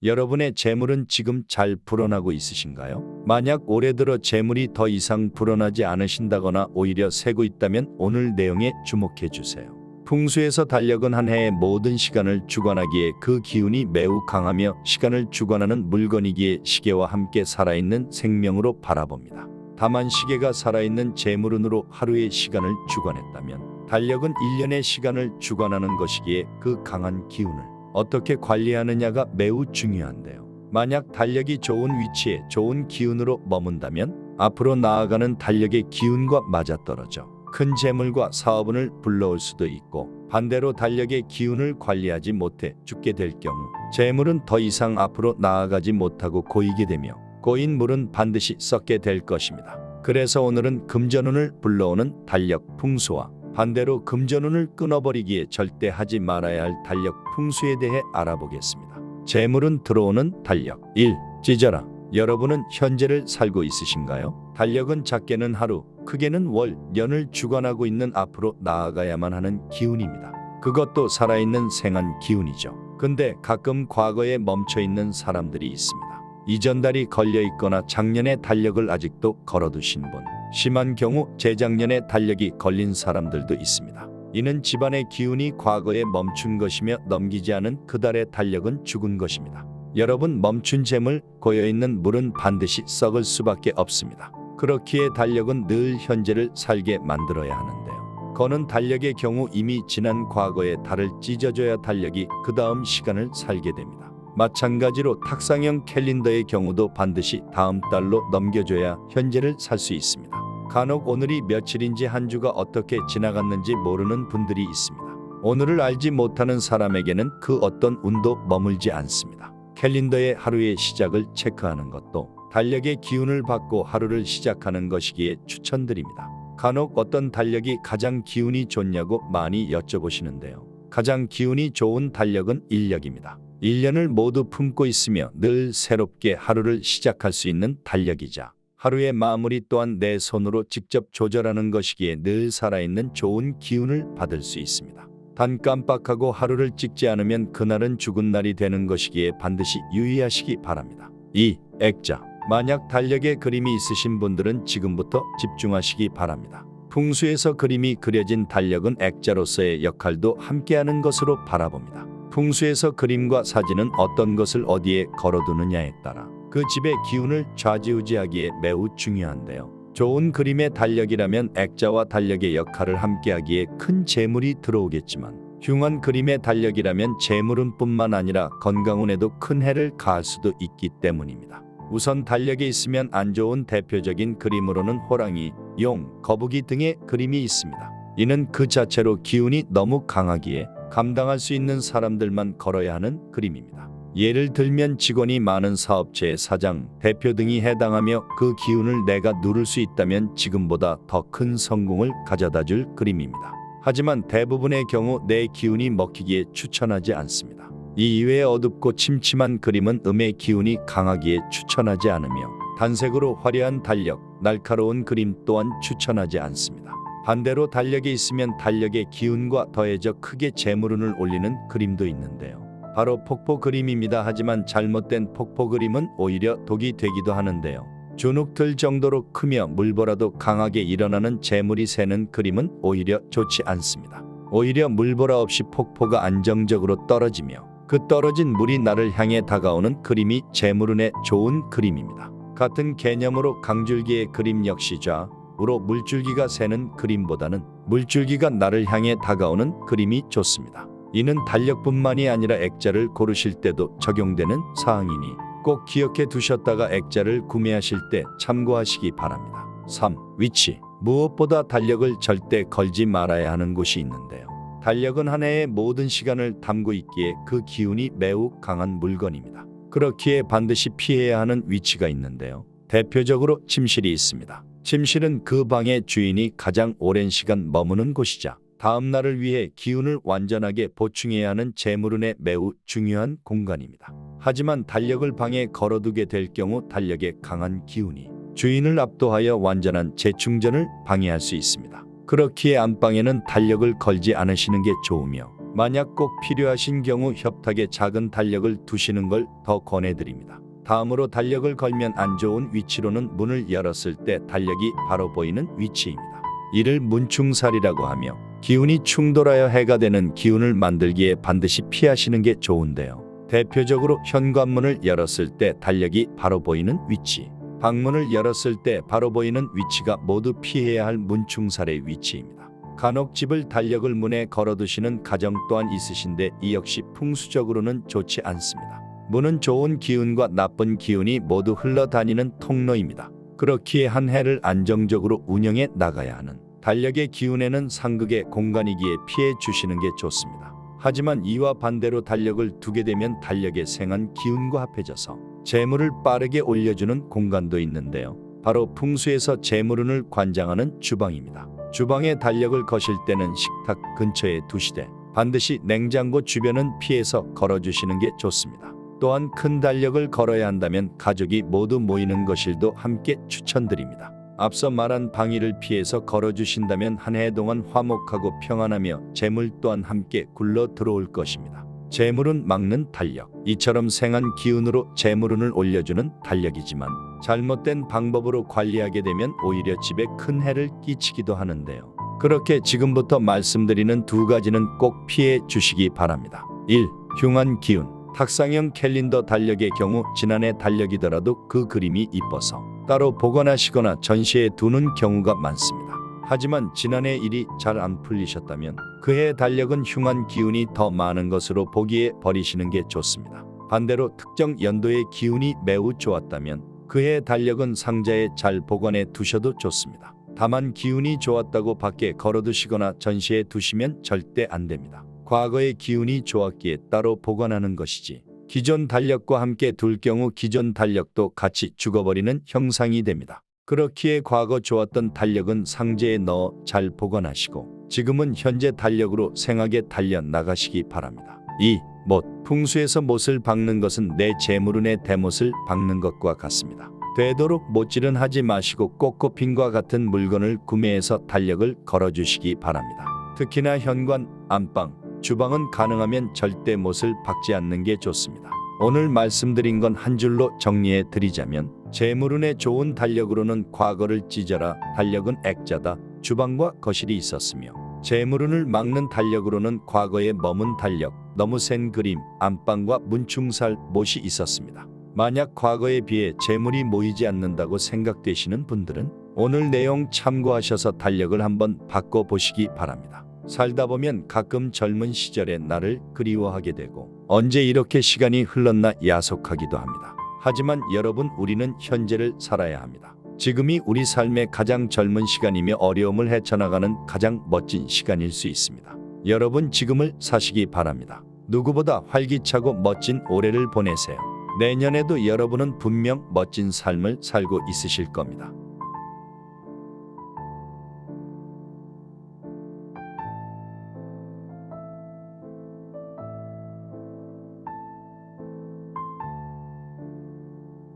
여러분의 재물은 지금 잘 불어나고 있으신가요? 만약 올해 들어 재물이 더 이상 불어나지 않으신다거나 오히려 새고 있다면 오늘 내용에 주목해 주세요. 풍수에서 달력은 한 해의 모든 시간을 주관하기에 그 기운이 매우 강하며 시간을 주관하는 물건이기에 시계와 함께 살아있는 생명으로 바라봅니다. 다만 시계가 살아있는 재물운으로 하루의 시간을 주관했다면 달력은 1년의 시간을 주관하는 것이기에 그 강한 기운을 어떻게 관리하느냐가 매우 중요한데요. 만약 달력이 좋은 위치에 좋은 기운으로 머문다면 앞으로 나아가는 달력의 기운과 맞아떨어져 큰 재물과 사업운을 불러올 수도 있고, 반대로 달력의 기운을 관리하지 못해 죽게 될 경우 재물은 더 이상 앞으로 나아가지 못하고 고이게 되며 고인 물은 반드시 썩게 될 것입니다. 그래서 오늘은 금전운을 불러오는 달력 풍수와 반대로 금전운을 끊어버리기에 절대 하지 말아야 할 달력 풍수에 대해 알아보겠습니다. 재물은 들어오는 달력. 1. 찢어라. 여러분은 현재를 살고 있으신가요? 달력은 작게는 하루, 크게는 월, 년을 주관하고 있는 앞으로 나아가야만 하는 기운입니다. 그것도 살아있는 생한 기운이죠. 근데 가끔 과거에 멈춰있는 사람들이 있습니다. 이전 달이 걸려있거나 작년에 달력을 아직도 걸어두신 분, 심한 경우 재작년에 달력이 걸린 사람들도 있습니다. 이는 집안의 기운이 과거에 멈춘 것이며 넘기지 않은 그 달의 달력은 죽은 것입니다. 여러분, 멈춘 재물, 고여있는 물은 반드시 썩을 수밖에 없습니다. 그렇기에 달력은 늘 현재를 살게 만들어야 하는데요. 거는 달력의 경우 이미 지난 과거의 달을 찢어줘야 달력이 그 다음 시간을 살게 됩니다. 마찬가지로 탁상형 캘린더의 경우도 반드시 다음 달로 넘겨줘야 현재를 살 수 있습니다. 간혹 오늘이 며칠인지 한 주가 어떻게 지나갔는지 모르는 분들이 있습니다. 오늘을 알지 못하는 사람에게는 그 어떤 운도 머물지 않습니다. 캘린더의 하루의 시작을 체크하는 것도 달력의 기운을 받고 하루를 시작하는 것이기에 추천드립니다. 간혹 어떤 달력이 가장 기운이 좋냐고 많이 여쭤보시는데요. 가장 기운이 좋은 달력은 인력입니다. 1년을 모두 품고 있으며 늘 새롭게 하루를 시작할 수 있는 달력이자 하루의 마무리 또한 내 손으로 직접 조절하는 것이기에 늘 살아있는 좋은 기운을 받을 수 있습니다. 단 깜빡하고 하루를 찍지 않으면 그날은 죽은 날이 되는 것이기에 반드시 유의하시기 바랍니다. 2. 액자. 만약 달력에 그림이 있으신 분들은 지금부터 집중하시기 바랍니다. 풍수에서 그림이 그려진 달력은 액자로서의 역할도 함께하는 것으로 바라봅니다. 풍수에서 그림과 사진은 어떤 것을 어디에 걸어두느냐에 따라 그 집의 기운을 좌지우지하기에 매우 중요한데요. 좋은 그림의 달력이라면 액자와 달력의 역할을 함께하기에 큰 재물이 들어오겠지만 흉한 그림의 달력이라면 재물운뿐만 아니라 건강운에도 큰 해를 가할 수도 있기 때문입니다. 우선 달력에 있으면 안 좋은 대표적인 그림으로는 호랑이, 용, 거북이 등의 그림이 있습니다. 이는 그 자체로 기운이 너무 강하기에 감당할 수 있는 사람들만 걸어야 하는 그림입니다. 예를 들면 직원이 많은 사업체의 사장, 대표 등이 해당하며 그 기운을 내가 누를 수 있다면 지금보다 더 큰 성공을 가져다 줄 그림입니다. 하지만 대부분의 경우 내 기운이 먹히기에 추천하지 않습니다. 이 이외에 어둡고 침침한 그림은 음의 기운이 강하기에 추천하지 않으며 단색으로 화려한 달력, 날카로운 그림 또한 추천하지 않습니다. 반대로 달력에 있으면 달력의 기운과 더해져 크게 재물운을 올리는 그림도 있는데요. 바로 폭포 그림입니다. 하지만 잘못된 폭포 그림은 오히려 독이 되기도 하는데요. 주눅들 정도로 크며 물보라도 강하게 일어나는 재물이 새는 그림은 오히려 좋지 않습니다. 오히려 물보라 없이 폭포가 안정적으로 떨어지며 그 떨어진 물이 나를 향해 다가오는 그림이 재물운에 좋은 그림입니다. 같은 개념으로 강줄기의 그림 역시 좌우로 물줄기가 새는 그림보다는 물줄기가 나를 향해 다가오는 그림이 좋습니다. 이는 달력뿐만이 아니라 액자를 고르실 때도 적용되는 사항이니 꼭 기억해 두셨다가 액자를 구매하실 때 참고하시기 바랍니다. 3. 위치. 무엇보다 달력을 절대 걸지 말아야 하는 곳이 있는데요. 달력은 한 해의 모든 시간을 담고 있기에 그 기운이 매우 강한 물건입니다. 그렇기에 반드시 피해야 하는 위치가 있는데요. 대표적으로 침실이 있습니다. 침실은 그 방의 주인이 가장 오랜 시간 머무는 곳이자 다음 날을 위해 기운을 완전하게 보충해야 하는 재물운에 매우 중요한 공간입니다. 하지만 달력을 방에 걸어두게 될 경우 달력의 강한 기운이 주인을 압도하여 완전한 재충전을 방해할 수 있습니다. 그렇기에 안방에는 달력을 걸지 않으시는 게 좋으며 만약 꼭 필요하신 경우 협탁에 작은 달력을 두시는 걸 더 권해드립니다. 다음으로 달력을 걸면 안 좋은 위치로는 문을 열었을 때 달력이 바로 보이는 위치입니다. 이를 문충살이라고 하며 기운이 충돌하여 해가 되는 기운을 만들기에 반드시 피하시는 게 좋은데요. 대표적으로 현관문을 열었을 때 달력이 바로 보이는 위치, 방문을 열었을 때 바로 보이는 위치가 모두 피해야 할 문충살의 위치입니다. 간혹 집을 달력을 문에 걸어두시는 가정 또한 있으신데 이 역시 풍수적으로는 좋지 않습니다. 문은 좋은 기운과 나쁜 기운이 모두 흘러다니는 통로입니다. 그렇기에 한 해를 안정적으로 운영해 나가야 하는 달력의 기운에는 상극의 공간이기에 피해 주시는 게 좋습니다. 하지만 이와 반대로 달력을 두게 되면 달력의 생한 기운과 합해져서 재물을 빠르게 올려주는 공간도 있는데요. 바로 풍수에서 재물운을 관장하는 주방입니다. 주방에 달력을 거실 때는 식탁 근처에 두시되 반드시 냉장고 주변은 피해서 걸어주시는 게 좋습니다. 또한 큰 달력을 걸어야 한다면 가족이 모두 모이는 거실도 함께 추천드립니다. 앞서 말한 방위를 피해서 걸어주신다면 한 해 동안 화목하고 평안하며 재물 또한 함께 굴러 들어올 것입니다. 재물은 막는 달력, 이처럼 생한 기운으로 재물운을 올려주는 달력이지만 잘못된 방법으로 관리하게 되면 오히려 집에 큰 해를 끼치기도 하는데요. 그렇게 지금부터 말씀드리는 두 가지는 꼭 피해 주시기 바랍니다. 1. 흉한 기운. 탁상형 캘린더 달력의 경우 지난해 달력이더라도 그 그림이 이뻐서 따로 보관하시거나 전시해 두는 경우가 많습니다. 하지만 지난해 일이 잘 안 풀리셨다면 그해 달력은 흉한 기운이 더 많은 것으로 보기에 버리시는 게 좋습니다. 반대로 특정 연도의 기운이 매우 좋았다면 그해 달력은 상자에 잘 보관해 두셔도 좋습니다. 다만 기운이 좋았다고 밖에 걸어두시거나 전시해 두시면 절대 안 됩니다. 과거의 기운이 좋았기에 따로 보관하는 것이지 기존 달력과 함께 둘 경우 기존 달력도 같이 죽어버리는 형상이 됩니다. 그렇기에 과거 좋았던 달력은 상자에 넣어 잘 보관하시고 지금은 현재 달력으로 생하게 달려 나가시기 바랍니다. 2. 못. 풍수에서 못을 박는 것은 내 재물운의 대못을 박는 것과 같습니다. 되도록 못질은 하지 마시고 꽃꽃핀과 같은 물건을 구매해서 달력을 걸어주시기 바랍니다. 특히나 현관, 안방, 주방은 가능하면 절대 못을 박지 않는 게 좋습니다. 오늘 말씀드린 건 한 줄로 정리해 드리자면 재물운에 좋은 달력으로는 과거를 찢어라, 달력은 액자다, 주방과 거실이 있었으며 재물운을 막는 달력으로는 과거에 머문 달력, 너무 센 그림, 안방과 문충살, 못이 있었습니다. 만약 과거에 비해 재물이 모이지 않는다고 생각되시는 분들은 오늘 내용 참고하셔서 달력을 한번 바꿔보시기 바랍니다. 살다 보면 가끔 젊은 시절의 나를 그리워하게 되고 언제 이렇게 시간이 흘렀나 야속하기도 합니다. 하지만 여러분, 우리는 현재를 살아야 합니다. 지금이 우리 삶의 가장 젊은 시간이며 어려움을 헤쳐나가는 가장 멋진 시간일 수 있습니다. 여러분, 지금을 사시기 바랍니다. 누구보다 활기차고 멋진 올해를 보내세요. 내년에도 여러분은 분명 멋진 삶을 살고 있으실 겁니다.